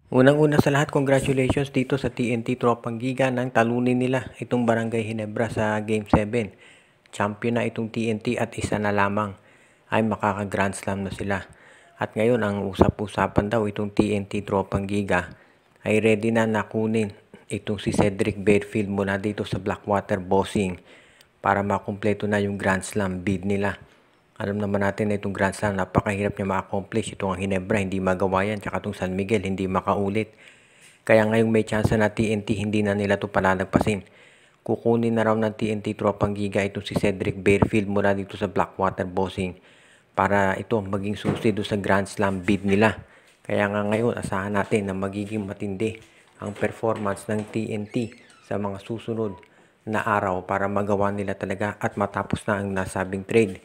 Unang-una sa lahat, congratulations dito sa TNT Tropang Giga nang talunin nila itong Barangay Ginebra sa Game 7. Champion na itong TNT at isa na lamang ay makaka-Grand Slam na sila. At ngayon, ang usap-usapan daw itong TNT Tropang Giga ay ready na nakunin itong si Cedric Bedfield mula dito sa Blackwater Bossing para makumpleto na yung Grand Slam bid nila. Alam naman natin na itong Grand Slam, napakahirap niya ma-accomplish. Itong Ginebra, hindi magawa yan. Tsaka itong San Miguel, hindi makaulit. Kaya ngayong may chance na TNT, hindi na nila ito palalagpasin. Kukunin na raw ng TNT Tropang Giga itong si Cedric Bedfield mula dito sa Blackwater Bossing para ito maging susi doon sa Grand Slam bid nila. Kaya nga ngayon, asahan natin na magiging matindi ang performance ng TNT sa mga susunod na araw para magawa nila talaga at matapos na ang nasabing trade.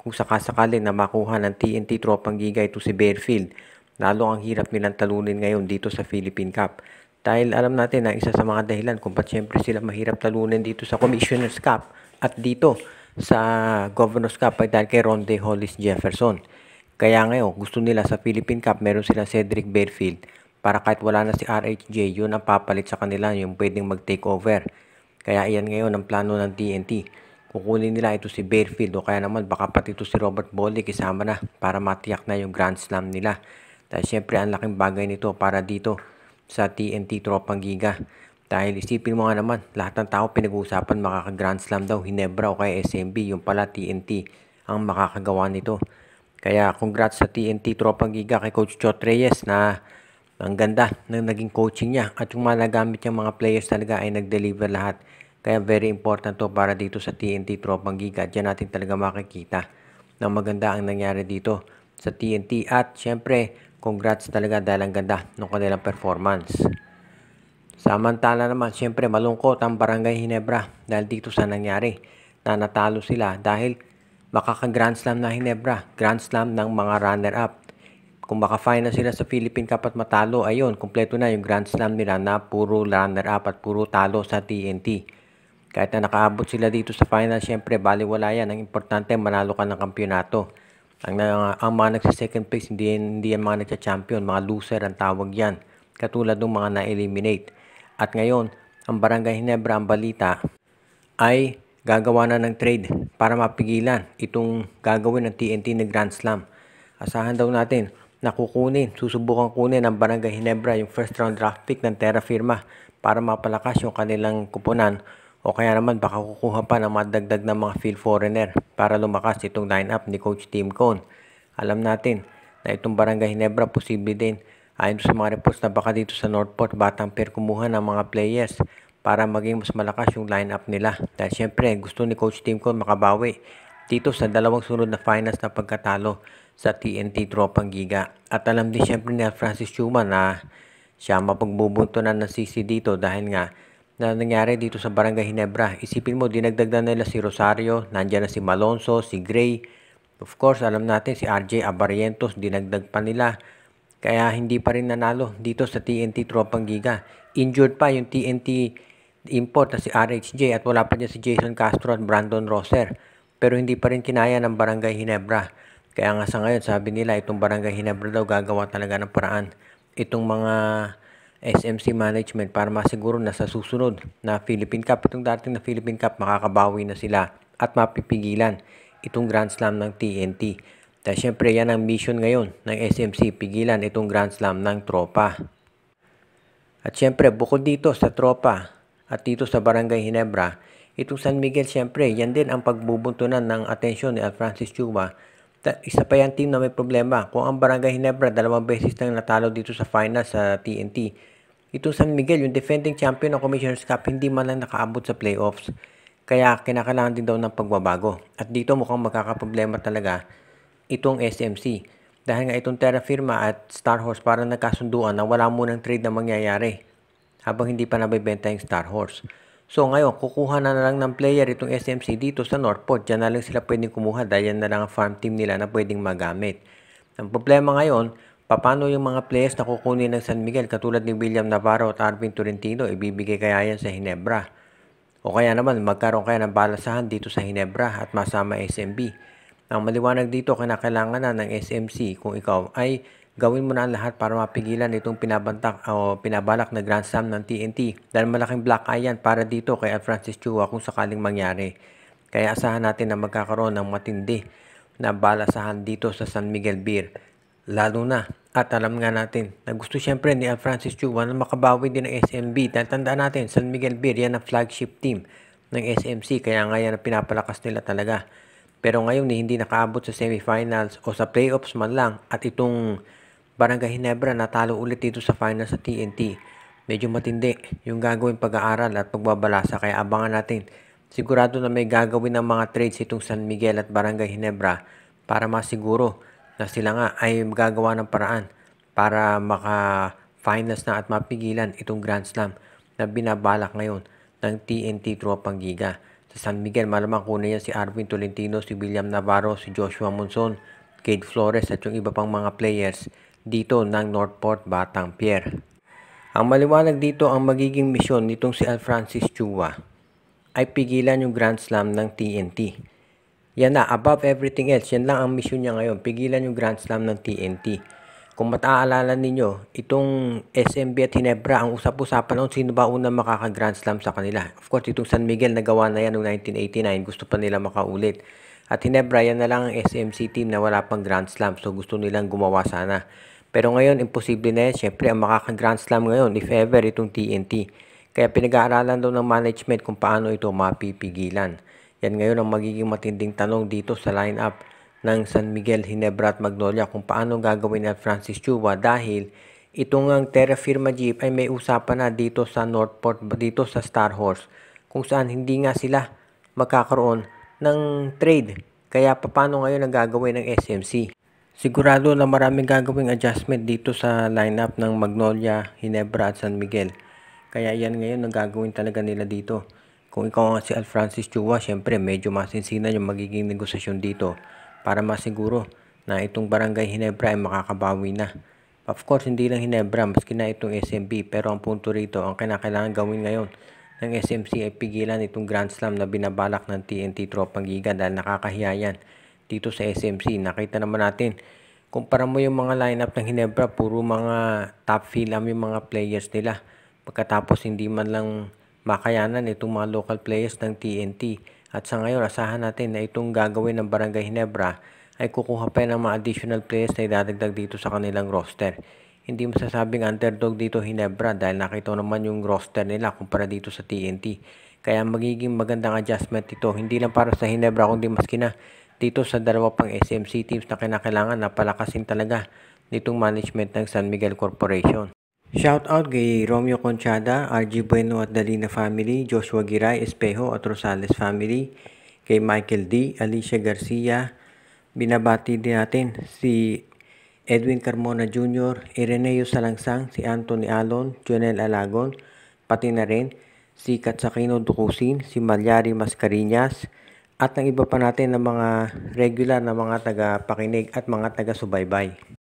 Kung sakasakali na makuha ng TNT Tropang Giga ito si Bedfield, lalo ang hirap nilang talunin ngayon dito sa Philippine Cup. Dahil alam natin na isa sa mga dahilan kung ba't syempre sila mahirap talunin dito sa Commissioner's Cup at dito sa Governor's Cup ay dahil kay Ronde Hollis Jefferson. Kaya ngayon, gusto nila sa Philippine Cup, meron sila Cedric Bedfield para kahit wala na si RHJ, yun ang papalit sa kanila, yung pwedeng mag-take over. Kaya iyan ngayon ang plano ng TNT. Kukunin nila ito si Bedfield o kaya naman baka pati ito si Robert Boli kisama na para matiyak na yung Grand Slam nila. Dahil syempre ang laking bagay nito para dito sa TNT Tropang Giga. Dahil isipin mo nga naman, lahat ng tao pinag-uusapan makaka-Grand Slam daw, Ginebra o kaya SMB, yung pala TNT ang makakagawa nito. Kaya congrats sa TNT Tropang Giga kay Coach Chot Reyes na ang ganda ng naging coaching niya at yung mga nagamit niyang mga players talaga ay nag-deliver lahat. Kaya very important to para dito sa TNT Tropang Giga. Diyan natin talaga makikita na maganda ang nangyari dito sa TNT. At syempre, congrats talaga dahil ang ganda ng kanilang performance. Samantala naman, syempre malungkot ang Barangay Ginebra dahil dito sa nangyari na natalo sila dahil makaka-Grand Slam na Ginebra. Grand Slam ng mga runner-up. Kung maka-final sila sa Philippine Cup at matalo, ayun, kumpleto na yung Grand Slam nila na puro runner-up at puro talo sa TNT. Kahit na nakaabot sila dito sa final, syempre baliwala yan. Ang importante, manalo ka ng kampyonato. Ang mga nagsa-second place, hindi yan mga nagsa-champion. Mga loser ang tawag yan. Katulad ng mga na-eliminate. At ngayon, ang Barangay Ginebra, ang balita, ay gagawa na ng trade para mapigilan itong gagawin ng TNT na Grand Slam. Asahan daw natin na susubukan kunin ng Barangay Ginebra yung first round draft pick ng Terra Firma para mapalakas yung kanilang kuponan. O kaya naman baka kukuha pa ng madagdag na mga field foreigner para lumakas itong lineup ni Coach Tim Cone. Alam natin na itong Barangay Ginebra posible din. Ayon sa mga reports na baka dito sa Northport, Batang Pier kumuha ng mga players para maging mas malakas yung lineup nila. Dahil syempre gusto ni Coach Tim Cone makabawi dito sa dalawang sunod na finals na pagkatalo sa TNT Tropang Giga. At alam din syempre ni Francis Chuma na siya mapagbubuntunan ng CC dito dahil nga na nangyari dito sa Barangay Ginebra. Isipin mo, dinagdag na nila si Rosario, nandiyan na si Malonzo, si Gray. Of course, alam natin si RJ Abarientos, dinagdag pa nila. Kaya hindi pa rin nanalo dito sa TNT Tropang Giga. Injured pa yung TNT import na si RHJ at wala pa dyan si Jason Castro at Brandon Roser. Pero hindi pa rin kinaya ng Barangay Ginebra. Kaya nga sa ngayon, sabi nila itong Barangay Ginebra daw gagawa talaga ng paraan. Itong mga SMC management para masiguro na sa susunod na Philippine Cup, itong dating na Philippine Cup, makakabawi na sila at mapipigilan itong Grand Slam ng TNT. Dahil syempre yan ang mission ngayon ng SMC, pigilan itong Grand Slam ng tropa. At syempre bukod dito sa tropa at dito sa Barangay Ginebra, itong San Miguel syempre yan din ang pagbubuntunan ng atensyon ni Francis Chuma. Isa pa yan team na may problema. Kung ang Barangay Ginebra 2 beses nang natalo dito sa final sa TNT, itong San Miguel, yung defending champion ng Commissioner's Cup, hindi man lang nakaabot sa playoffs. Kaya kinakailangan din daw ng pagbabago. At dito mukhang magkakaproblema talaga itong SMC. Dahil nga itong Terra Firma at Star Horse parang nagkasunduan na wala munang trade na mangyayari habang hindi pa nabibenta yung Star Horse. So ngayon, kukuha na lang ng player itong SMC dito sa Northport. Diyan na lang sila pwedeng kumuha dahil yan na lang ang farm team nila na pwedeng magamit. Ang problema ngayon, paano yung mga players na kukunin ng San Miguel katulad ni William Navarro at Arvin Tolentino, ibibigay kaya yan sa Ginebra? O kaya naman magkaroon kaya ng balasahan dito sa Ginebra at masama SMB? Ang maliwanag dito, kinakailangan na ng SMC kung ikaw ay gawin mo na ang lahat para mapigilan itong pinabalak na Grand Slam ng TNT. Dahil malaking black eye yan para dito kay Francis Chua kung sakaling mangyari. Kaya asahan natin na magkakaroon ng matindi na balasahan dito sa San Miguel Beer. Lalo na, at alam nga natin na gusto siyempre ni Francis Chua na makabawi din ng SMB. Dahil tandaan natin, San Miguel Beer yan ang flagship team ng SMC. Kaya nga yan ang pinapalakas nila talaga. Pero ngayon hindi nakaabot sa semifinals o sa playoffs man lang at itong Barangay Ginebra natalo ulit dito sa finals sa TNT. Medyo matindi yung gagawin pag-aaral at pagbabalasa kaya abangan natin. Sigurado na may gagawin ng mga trades itong San Miguel at Barangay Ginebra para masiguro na sila nga ay gagawa ng paraan para maka-finals na at mapigilan itong Grand Slam na binabalak ngayon ng TNT Tropang Giga. Sa San Miguel, malamang kunin yan si Arvin Tolentino, si William Navarro, si Joshua Monzon, Cade Flores at yung iba pang mga players dito ng Northport Batang Pier. Ang maliwanag dito ang magiging misyon nitong si Francis Chua ay pigilan yung Grand Slam ng TNT. Yan na, above everything else, yan lang ang misyon niya ngayon, pigilan yung Grand Slam ng TNT. Kung mataalala ninyo, itong SMB at Ginebra, ang usap-usapan noon, sino ba unang makaka-Grand Slam sa kanila? Of course, itong San Miguel nagawa na yan noong 1989, gusto pa nila makaulit. At Ginebra, yan na lang ang SMC team na wala pang Grand Slam, so gusto nilang gumawa sana. Pero ngayon, imposible na yan. Siyempre, ang makaka-Grand Slam ngayon, if ever, itong TNT. Kaya pinag-aaralan daw ng management kung paano ito mapipigilan. Yan ngayon ang magiging matinding tanong dito sa lineup ng San Miguel, Ginebra at Magnolia kung paano gagawin ni Francis Chua dahil itong ang Terra Firma Jeep ay may usapan na dito sa Northport, dito sa Star Horse kung saan hindi nga sila magkakaroon ng trade. Kaya paano ngayon ang gagawin ng SMC? Sigurado na maraming gagawing adjustment dito sa lineup ng Magnolia, Ginebra at San Miguel. Kaya yan ngayon ang gagawin talaga nila dito. Kung ikaw nga si Francis Chua, syempre medyo masinsinan yung magiging negosasyon dito para masiguro na itong Barangay Ginebra ay makakabawi na. Of course, hindi lang Ginebra, maski na itong SMB. Pero ang punto rito, ang kinakailangan gawin ngayon ng SMC ay pigilan itong Grand Slam na binabalak ng TNT Tropang Giga dahil nakakahiya yan dito sa SMC. Nakita naman natin, kumpara mo yung mga lineup ng Ginebra, puro mga top film yung mga players nila. Pagkatapos hindi man lang makayanan itong mga local players ng TNT. At sa ngayon, asahan natin na itong gagawin ng Barangay Ginebra ay kukuha pa ng mga additional players na idadagdag dito sa kanilang roster. Hindi masasabing underdog dito Ginebra dahil nakita naman yung roster nila kumpara dito sa TNT. Kaya magiging magandang adjustment ito. Hindi lang para sa Ginebra kundi maski na dito sa dalawa pang SMC teams na kinakailangan na palakasin talaga nitong management ng San Miguel Corporation. Shoutout kay Romeo Conchada, RG Bueno at Dalina family, Joshua Giray, Espejo at Rosales family, kay Michael D, Alicia Garcia, binabati din natin si Edwin Carmona Jr., Ireneo Salangsang, si Anthony Alon, Jonel Alagon, pati na rin si Katsakino Dukusin, si Malyari Mascarinas, at ang iba pa natin ng mga regular na mga taga-pakinig at mga taga-subaybay.